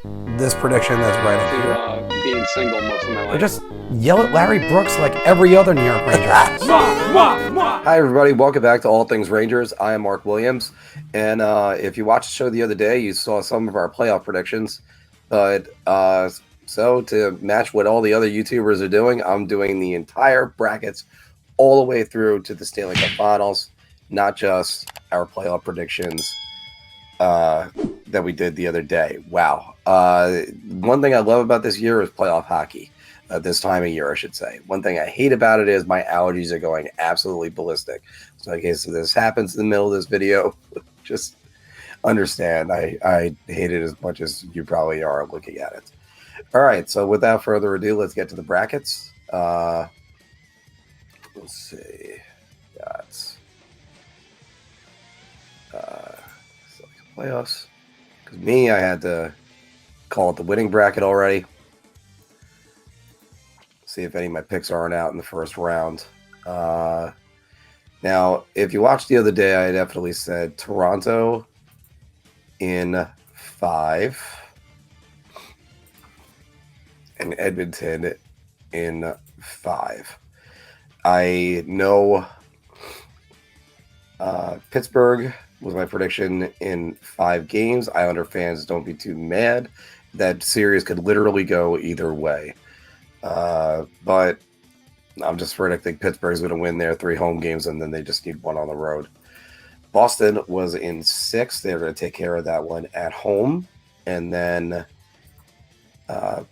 this prediction that's right up here. Being single most of my life. Or just yell at Larry Brooks like every other New York Ranger has. Hi, everybody. Welcome back to All Things Rangers. I am Mark Williams. And if you watched the show the other day, you saw some of our playoff predictions. But so to match what all the other YouTubers are doing, I'm doing the entire brackets all the way through to the Stanley Cup Finals, not just our playoff predictions that we did the other day. Wow. One thing I love about this year is playoff hockey. This time of year, I should say. One thing I hate about it is my allergies are going absolutely ballistic. So in case this happens in the middle of this video, just understand I hate it as much as you probably are looking at it. All right, so without further ado, let's get to the brackets. Let's see. Got playoffs. Because me, I had to call it the winning bracket already. See if any of my picks aren't out in the first round. Now, if you watched the other day, I definitely said Toronto in 5 and Edmonton in 5. I know Pittsburgh was my prediction in 5 games. Islander fans, don't be too mad. That series could literally go either way. But I'm just predicting Pittsburgh's going to win their 3 home games, and then they just need 1 on the road. Boston was in 6. They're going to take care of that one at home. And then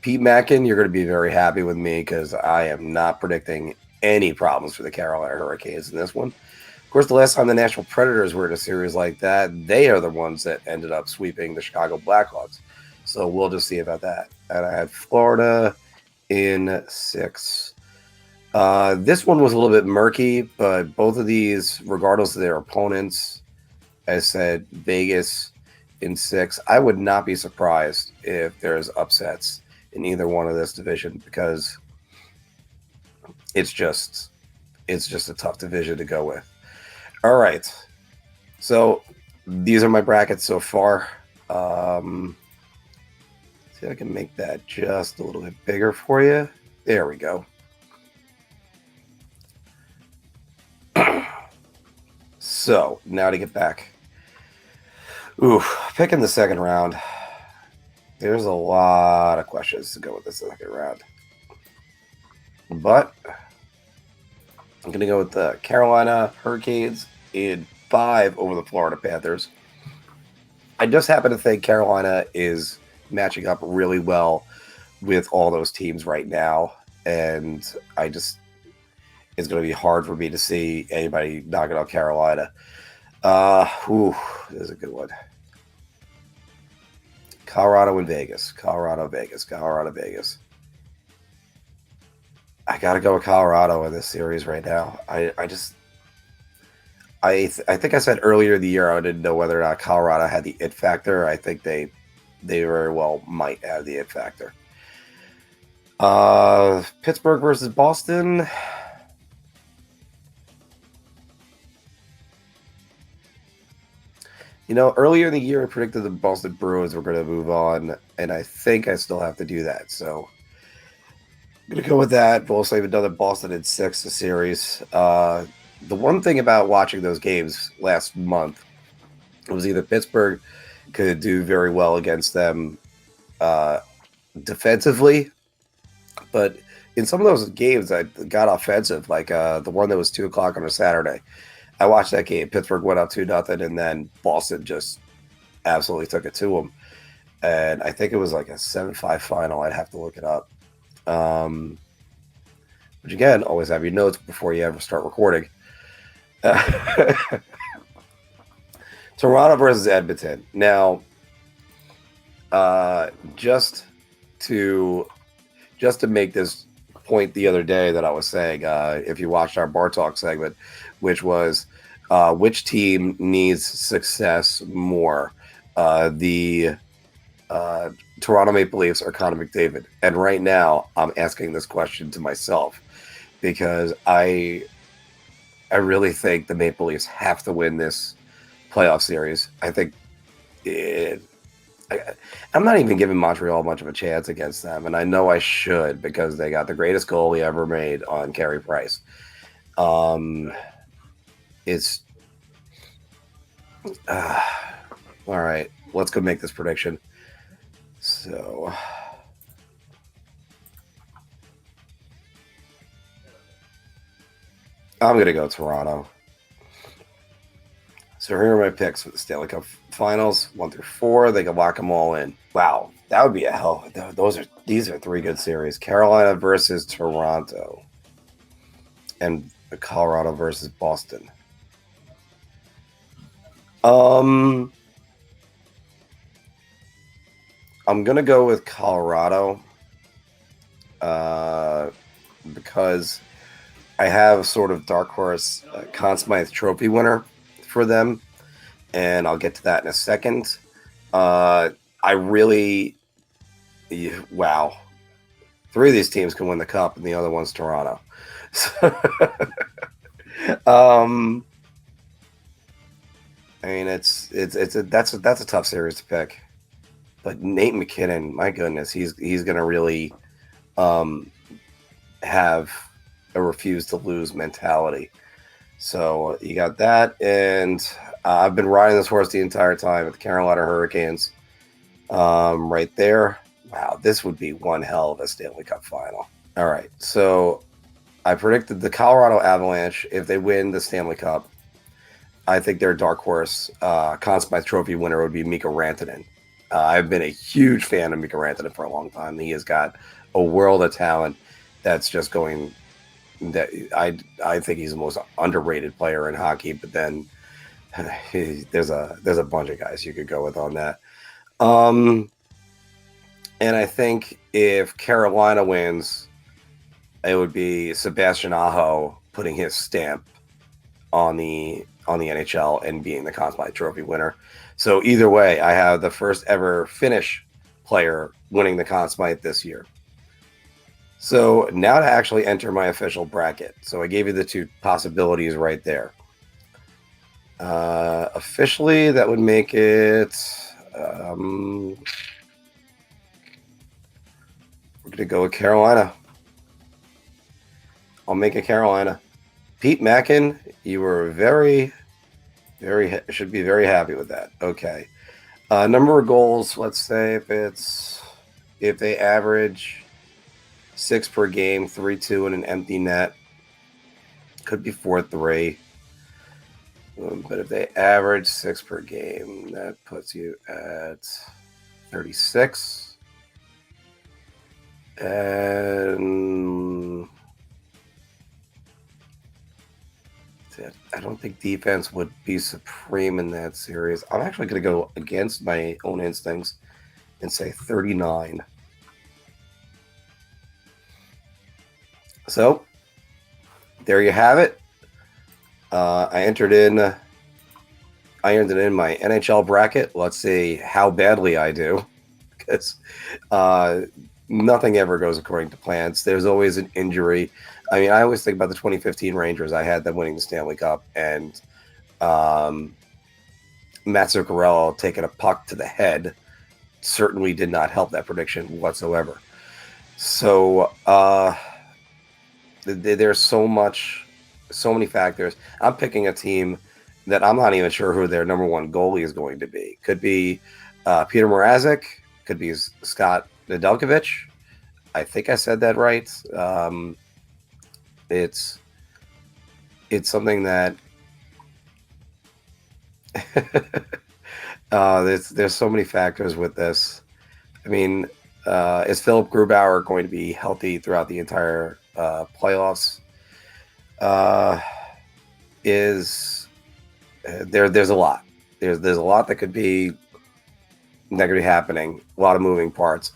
Pete Mackin, you're going to be very happy with me because I am not predicting any problems for the Carolina Hurricanes in this one. Of course, the last time the Nashville Predators were in a series like that, they are the ones that ended up sweeping the Chicago Blackhawks. So we'll just see about that. And I have Florida in 6. This one was a little bit murky, but both of these, regardless of their opponents, I said Vegas in 6. I would not be surprised if there's upsets in either one of this division because it's just a tough division to go with. All right, so these are my brackets so far. See if I can make that just a little bit bigger for you. There we go. So now to get back. Ooh, picking the second round. There's a lot of questions to go with the second round. But I'm going to go with the Carolina Hurricanes in 5 over the Florida Panthers. I just happen to think Carolina is matching up really well with all those teams right now. And it's going to be hard for me to see anybody knocking out Carolina. This is a good one. Colorado and Vegas. Colorado, Vegas. I got to go with Colorado in this series right now. I think I said earlier in the year I didn't know whether or not Colorado had the it factor. I think they very well might have the it factor. Pittsburgh versus Boston. You know, earlier in the year I predicted the Boston Bruins were going to move on, and I think I still have to do that. So I'm going to go with that. We'll save another Boston in 6 the series. The one thing about watching those games last month was either Pittsburgh could do very well against them defensively, but in some of those games I got offensive, like the one that was 2 o'clock on a Saturday. I watched that game. Pittsburgh went up 2-0, and then Boston just absolutely took it to them. And I think it was like a 7-5 final. I'd have to look it up. Which again, always have your notes before you ever start recording. Toronto versus Edmonton. Now, just to make this point the other day that I was saying, if you watched our Bar Talk segment, which was which team needs success more, the Toronto Maple Leafs or Connor McDavid? And right now, I'm asking this question to myself because I really think the Maple Leafs have to win this playoff series. I think I'm not even giving Montreal much of a chance against them, and I know I should because they got the greatest goalie ever made on Carey Price. It's all right. Let's go make this prediction. So I'm gonna go Toronto. So here are my picks for the Stanley Cup Finals, 1 through 4. They can lock them all in. Wow, that would be a hell. These are 3 good series: Carolina versus Toronto, and Colorado versus Boston. I'm gonna go with Colorado, because I have sort of dark horse Conn Smythe Trophy winner for them, and I'll get to that in a second. I really, wow, 3 of these teams can win the cup, and the other one's Toronto. I mean, that's a tough series to pick. But Nate McKinnon, my goodness, he's going to really have a refuse to lose mentality. So you got that, and I've been riding this horse the entire time with the Carolina Hurricanes. Right there. Wow, this would be one hell of a Stanley Cup final. All right, so I predicted the Colorado Avalanche, if they win the Stanley Cup, I think their dark horse Conn Smythe Trophy winner would be Mika Rantanen. I've been a huge fan of Mika Rantanen for a long time. He has got a world of talent that's just going. That I think he's the most underrated player in hockey. But then there's a bunch of guys you could go with on that. And I think if Carolina wins, it would be Sebastian Aho putting his stamp on the NHL and being the Conn Smythe Trophy winner. So either way, I have the first ever Finnish player winning the Conn Smythe this year. So now to actually enter my official bracket. So I gave you the 2 possibilities right there. Officially, that would make it. We're going to go with Carolina. I'll make it Carolina. Pete Mackin, you were should be very happy with that. Okay. Number of goals, let's say if they average 6 per game, 3-2 in an empty net, could be 4-3. But if they average 6 per game, that puts you at 36. And I don't think defense would be supreme in that series. I'm actually going to go against my own instincts and say 39. So there you have it. I entered in my NHL bracket. Let's see how badly I do, because nothing ever goes according to plans. There's always an injury. I mean, I always think about the 2015 Rangers. I had them winning the Stanley Cup, and Matt Zuccarello taking a puck to the head certainly did not help that prediction whatsoever. So there's so many factors. I'm picking a team that I'm not even sure who their number 1 goalie is going to be. Could be Peter Mrazek. Could be Scott Nedeljkovic. I think I said that right. It's something that there's so many factors with this. I mean, is Philip Grubauer going to be healthy throughout the entire playoffs? There's a lot. There's a lot that could be happening. A lot of moving parts.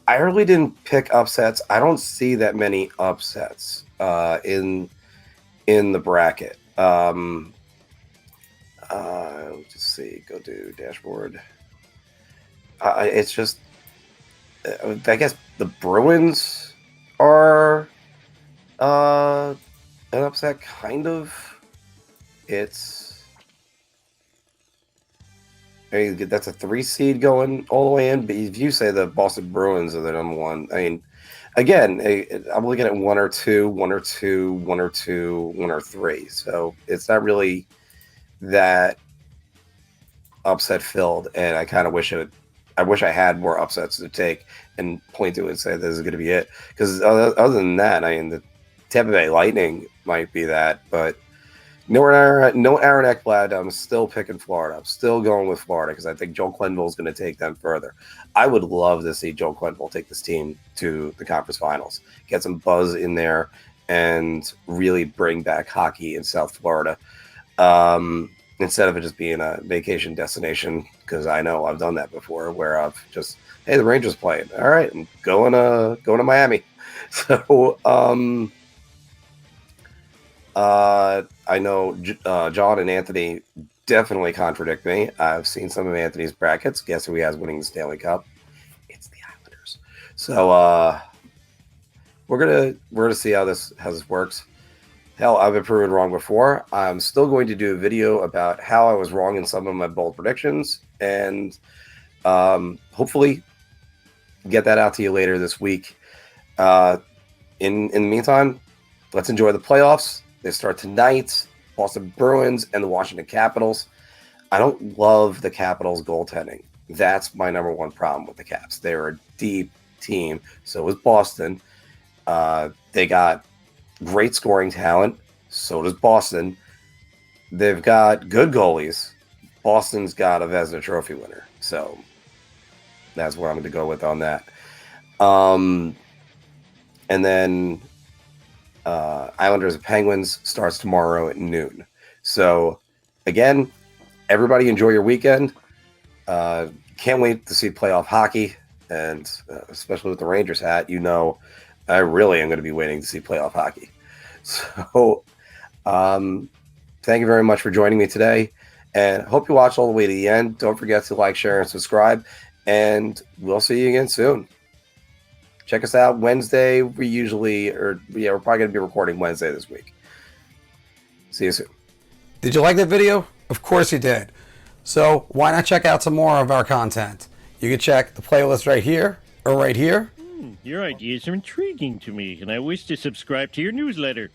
I really didn't pick upsets. I don't see that many upsets in the bracket. Let's just see. Go to dashboard. It's just, I guess the Bruins are an upset, kind of. I mean, that's a 3 seed going all the way in. But if you say the Boston Bruins are the number one, I mean, again, I'm looking at 1 or 2, 1 or 2, 1 or 2, 1 or 3. So it's not really that upset filled, and I kind of wish I wish I had more upsets to take and point to it and say this is going to be it. Because other than that, I mean, the Tampa Bay Lightning might be that, but no Aaron Ekblad. I'm still picking Florida. I'm still going with Florida because I think Joel Quenneville is going to take them further. I would love to see Joel Quenneville take this team to the conference finals, get some buzz in there, and really bring back hockey in South Florida. Instead of it just being a vacation destination, because I know I've done that before, where I've just, hey, the Rangers playing. All right, I'm going to Miami. So I know John and Anthony definitely contradict me. I've seen some of Anthony's brackets. Guess who he has winning the Stanley Cup? It's the Islanders. So we're gonna see how this works. Hell, I've been proven wrong before. I'm still going to do a video about how I was wrong in some of my bold predictions, and hopefully get that out to you later this week. In the meantime, let's enjoy the playoffs. They start tonight. Boston Bruins and the Washington Capitals. I don't love the Capitals goaltending. That's my number one problem with the Caps. They're a deep team. So is Boston. They got great scoring talent. So does Boston. They've got good goalies. Boston's got a Vezina Trophy winner. So that's where I'm going to go with on that. And then Islanders and Penguins starts tomorrow at noon. So again, everybody enjoy your weekend. Can't wait to see playoff hockey, and especially with the Rangers hat, I really am going to be waiting to see playoff hockey. So thank you very much for joining me today, and hope you watch all the way to the end. Don't forget to like, share, and subscribe, and we'll see you again soon. Check us out Wednesday. We're probably going to be recording Wednesday this week. See you soon. Did you like that video? Of course you did. So why not check out some more of our content? You can check the playlist right here or right here. Your ideas are intriguing to me, and I wish to subscribe to your newsletter.